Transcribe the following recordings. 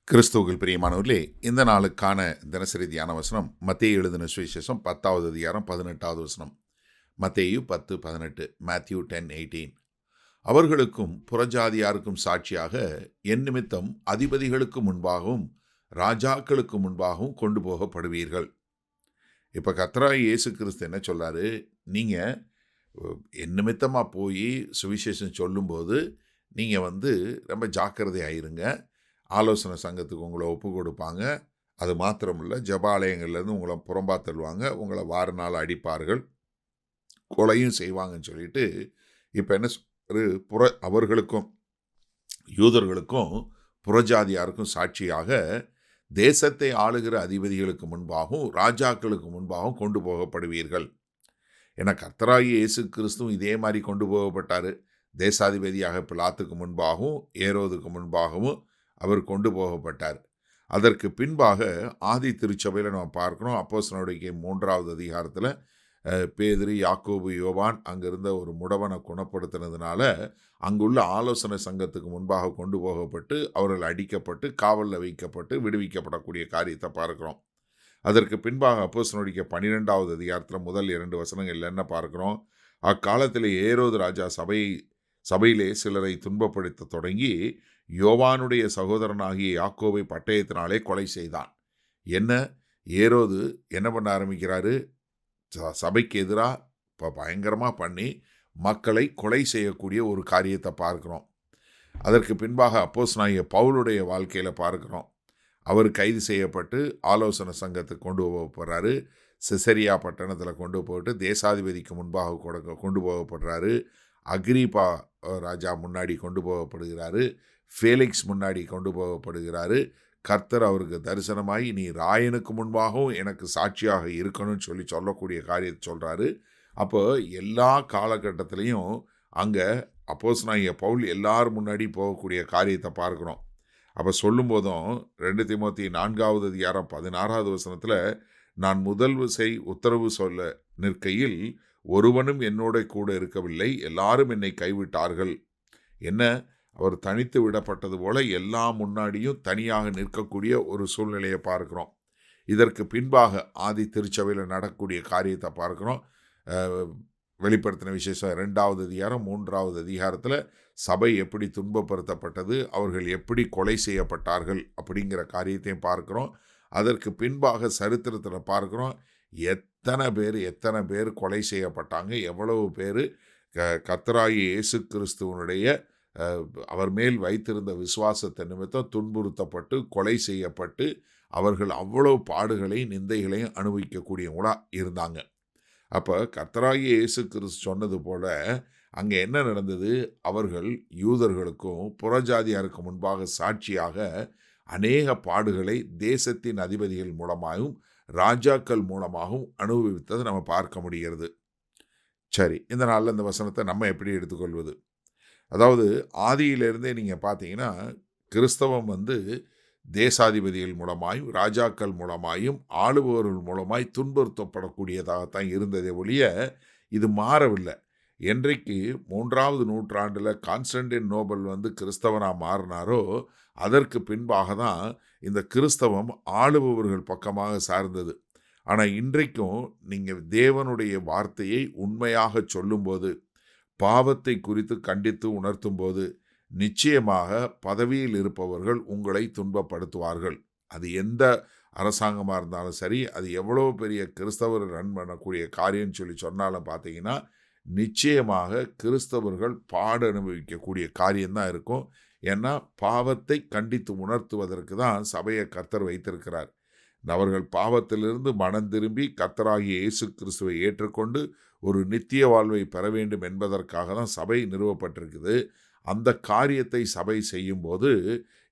கிறிஸ்துவுக்குள் பிரியமானவர்களே, இந்த நாளுக்கான தினசரி தியான வசனம் மத்தேயு எழுதின சுவிசேஷம் 10வது அதிகாரம் 18வது வசனம். மத்தேயு 10:18, மேத்யூ 10:18. அவர்களுக்கும் புறஜாதியாருக்கும் சாட்சியாக என் நிமித்தம் அதிபதிகளுக்கு முன்பாகவும் ராஜாக்களுக்கு முன்பாகவும் கொண்டு போகப்படுவீர்கள். இப்போ கர்த்தராகிய இயேசு கிறிஸ்து என்ன சொல்றாரு? நீங்க என் நிமித்தமாக போய் சுவிசேஷம் சொல்லும்போது நீங்கள் ரொம்ப ஜாக்கிரதையாயிருங்க. ஆலோசனை சங்கத்துக்கு உங்களை ஒப்பு கொடுப்பாங்க. அது மாத்திரமில்லை, ஜபாலயங்கள்லேருந்து உங்களை புறம்பா தள்ளுவாங்க, உங்களை வார நாள் அடிப்பார்கள், கொலையும் செய்வாங்கன்னு சொல்லிட்டு இப்போ என்ன அவர்களுக்கும் யூதர்களுக்கும் புறஜாதியாருக்கும் சாட்சியாக தேசத்தை ஆளுகிற அதிபதிகளுக்கு முன்பாகவும் ராஜாக்களுக்கு முன்பாகவும் கொண்டு போகப்படுவீர்கள். ஏன்னா கர்த்தராகிய இயேசு கிறிஸ்துவும் இதே மாதிரி கொண்டு போகப்பட்டார். தேசாதிபதியாக பிலாத்துக்கு முன்பாகவும் ஏரோதுக்கு முன்பாகவும் அவர் கொண்டு போகப்பட்டார். அதற்கு பின்பாக ஆதி திருச்சபையில் நம்ம பார்க்குறோம். அப்போஸ்தலர் 3வது அதிகாரத்தில் பேதுரு, யாக்கோபு, யோவான் அங்கிருந்த ஒரு முடவனை குணப்படுத்தினதுனால அங்குள்ள ஆலோசனை சங்கத்துக்கு முன்பாக கொண்டு போகப்பட்டு அவர்கள் அடிக்கப்பட்டு காவலில் வைக்கப்பட்டு விடுவிக்கப்படக்கூடிய காரியத்தை பார்க்குறோம். அதற்கு பின்பாக அப்போஸ்தலர் 12வது அதிகாரத்தில் முதல் 2 வசனங்கள் என்ன பார்க்குறோம்? அக்காலத்தில் ஏரோது ராஜா சபையிலே சிலரை துன்பப்படுத்த தொடங்கி யோவானுடைய சகோதரனாகிய யாக்கோபை பட்டயத்தினாலே கொலை செய்தான். என்ன ஏரோது என்ன பண்ண ஆரம்பிக்கிறாரு? சபைக்கு எதிராக இப்போ பயங்கரமாக பண்ணி மக்களை கொலை செய்யக்கூடிய ஒரு காரியத்தை பார்க்குறோம். அதற்கு பின்பாக அப்போஸ்தலனாகிய பவுலுடைய வாழ்க்கையில் பார்க்குறோம். அவர் கைது செய்யப்பட்டு ஆலோசனை சங்கத்துக்கு கொண்டு போகப்படுறாரு. செசரியா பட்டணத்தில் கொண்டு போட்டு தேசாதிபதிக்கு முன்பாக கொண்டு போகப்படுறாரு. அக்ரிப்பா ராஜா முன்னாடி கொண்டு போகப்படுகிறாரு. ஃபேலிக்ஸ் முன்னாடி கொண்டு போகப்படுகிறாரு. கர்த்தர் அவருக்கு தரிசனமாகி நீ ராயனுக்கு முன்பாகவும் எனக்கு சாட்சியாக இருக்கணும்னு சொல்லக்கூடிய காரியத்தை சொல்கிறாரு. அப்போ எல்லா காலகட்டத்திலையும் அங்கே அப்போஸ்தலனாகிய பவுல் எல்லாரும் முன்னாடி போகக்கூடிய காரியத்தை பார்க்குறோம். அப்போ சொல்லும்போதும் 2 தீமோத்தேயு 4வது அதிகாரம் 16வது வசனத்தில் நான் முதல் விசை உத்தரவு சொல்ல நிற்கையில் ஒருவனும் என்னோட கூட இருக்கவில்லை, எல்லாரும் என்னை கைவிட்டார்கள். என்ன, அவர் தனித்து விடப்பட்டது போல எல்லா முன்னாடியும் தனியாக நிற்கக்கூடிய ஒரு சூழ்நிலையை பார்க்குறோம். இதற்கு பின்பாக ஆதி திருச்சபையில் நடக்கக்கூடிய காரியத்தை பார்க்குறோம். வெளிப்படுத்தின விசேஷம் 2வது அதிகாரம் 3வது அதிகாரத்தில் சபை எப்படி துன்பப்படுத்தப்பட்டது, அவர்கள் எப்படி கொலை செய்யப்பட்டார்கள் அப்படிங்கிற காரியத்தையும் பார்க்குறோம். அதற்கு பின்பாக சரித்திரத்தில் பார்க்குறோம் எத்தனை பேர் கொலை செய்யப்பட்டாங்க, எவ்வளவு பேர் கர்த்தராகிய இயேசு கிறிஸ்துவனுடைய அவர் மேல் வைத்திருந்த விசுவாசத்தை நிமித்தம் துன்புறுத்தப்பட்டு கொலை செய்யப்பட்டு அவர்கள் அவ்வளவு பாடுகளையும் நிந்தைகளையும் அனுபவிக்கக்கூடியவங்களா இருந்தாங்க. அப்போ கர்த்தராகிய இயேசு கிறிஸ்து சொன்னது போல அங்கே என்ன நடந்தது? அவர்கள் யூதர்களுக்கும் புறஜாதியாருக்கு முன்பாக சாட்சியாக அநேக பாடுகளை தேசத்தின் அதிபதிகள் மூலமாகவும் ராஜாக்கள் மூலமாகவும் அனுபவித்ததை நம்ம பார்க்க முடிகிறது. சரி, இந்த நாளில் இந்த வசனத்தை நம்ம எப்படி எடுத்துக்கொள்வது? அதாவது ஆதியிலிருந்தே நீங்கள் பார்த்தீங்கன்னா கிறிஸ்தவம் தேசாதிபதிகள் மூலமாயும் ராஜாக்கள் மூலமாயும் ஆளுபவர்கள் மூலமாய் துன்புறுத்தப்படக்கூடியதாகத்தான் இருந்ததே ஒழிய இது மாறவில்லை. என்றைக்கு 3வது நூற்றாண்டில் கான்ஸ்டன்டைன் நோபல் கிறிஸ்தவனாக மாறினாரோ அதற்கு பின்பாக தான் இந்த கிறிஸ்தவம் ஆளுபவர்கள் பக்கமாக சார்ந்தது. ஆனால் இன்றைக்கும் நீங்கள் தேவனுடைய வார்த்தையை உண்மையாக சொல்லும்போது, பாவத்தை குறித்து கண்டித்து உணர்த்தும் போது நிச்சயமாக பதவியில் இருப்பவர்கள் உங்களை துன்பப்படுத்துவார்கள். அது எந்த அரசாங்கமாக இருந்தாலும் சரி, அது எவ்வளோ பெரிய கிறிஸ்தவர் ரன் பண்ணக்கூடிய காரியம்னு சொன்னாலும் பார்த்தீங்கன்னா நிச்சயமாக கிறிஸ்தவர்கள் பாடு அனுபவிக்கக்கூடிய காரியம்தான் இருக்கும். ஏன்னா பாவத்தை கண்டித்து உணர்த்துவதற்கு தான் சபையை கர்த்தர் வைத்திருக்கிறார். அவர்கள் பாவத்திலிருந்து மனம் திரும்பி கர்த்தராகிய இயேசு கிறிஸ்துவை ஏற்றுக்கொண்டு ஒரு நித்திய வாழ்வை பெற வேண்டும் என்பதற்காக தான் சபை நிறுவப்பட்டிருக்குது. அந்த காரியத்தை சபை செய்யும்போது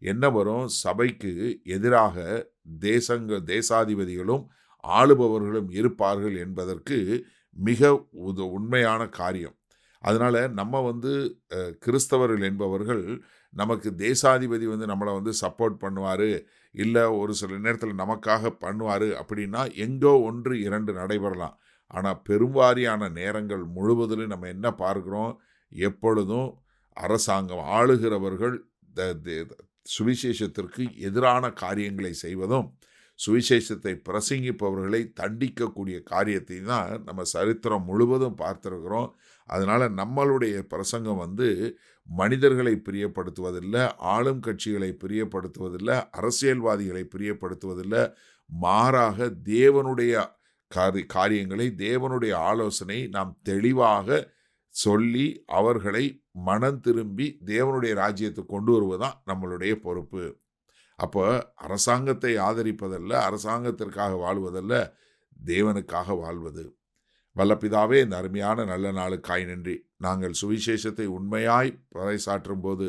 என்ன வரும்? சபைக்கு எதிராக தேசாதிபதிகளும் ஆளுபவர்களும் இருப்பார்கள் என்பதற்கு மிக உண்மையான காரியம். அதனால் நம்ம கிறிஸ்தவர்கள் என்பவர்கள் நமக்கு தேசாதிபதி நம்மளை சப்போர்ட் பண்ணுவார், இல்லை ஒரு சில நேரத்தில் நமக்காக பண்ணுவார் அப்படின்னா எங்கோ 1-2 நடைபெறலாம். ஆனால் பெரும்வாரியான நேரங்கள் முழுவதிலும் நம்ம என்ன பார்க்குறோம்? எப்பொழுதும் அரசாங்கம் ஆளுகிறவர்கள் சுவிசேஷத்திற்கு எதிரான காரியங்களை செய்வதும், சுவிசேஷத்தை பிரசங்கிப்பவர்களை தண்டிக்கக்கூடிய காரியத்தை தான் நம்ம சரித்திரம் முழுவதும் பார்த்துருக்கிறோம். அதனால் நம்மளுடைய பிரசங்கம் மனிதர்களை பிரியப்படுத்துவதில்லை, ஆளும் கட்சிகளை பிரியப்படுத்துவதில்லை, அரசியல்வாதிகளை பிரியப்படுத்துவதில்லை. மாறாக தேவனுடைய காரியங்களை, தேவனுடைய ஆலோசனை நாம் தெளிவாக சொல்லி அவர்களை மனம் திரும்பி தேவனுடைய ராஜ்யத்துக்கு கொண்டு வருவதுதான் நம்மளுடைய பொறுப்பு. அப்போ அரசாங்கத்தை ஆதரிப்பதல்ல, அரசாங்கத்திற்காக வாழ்வதல்ல, தேவனுக்காக வாழ்வது. வல்லபிதாவே, இந்த அருமையான நல்ல நாளுக்காய் நன்றி. நாங்கள் சுவிசேஷத்தை உண்மையாய் பறைசாற்றும் போது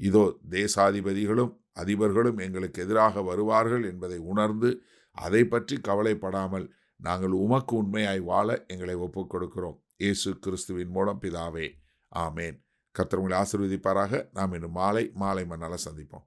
இதோ தேசாதிபதிகளும் அதிபர்களும் எங்களுக்கு எதிராக வருவார்கள் என்பதை உணர்ந்து அதை பற்றி கவலைப்படாமல் நாங்கள் உமக்கு உண்மையாய் வாழ எங்களை ஒப்புக் கொடுக்கிறோம். இயேசு கிறிஸ்துவின் மூலம் பிதாவே, ஆமேன். கர்த்தர் உங்களை ஆசீர்வதிப்பாராக. நாம் இன்னும் மாலை மண்ணால சந்திப்போம்.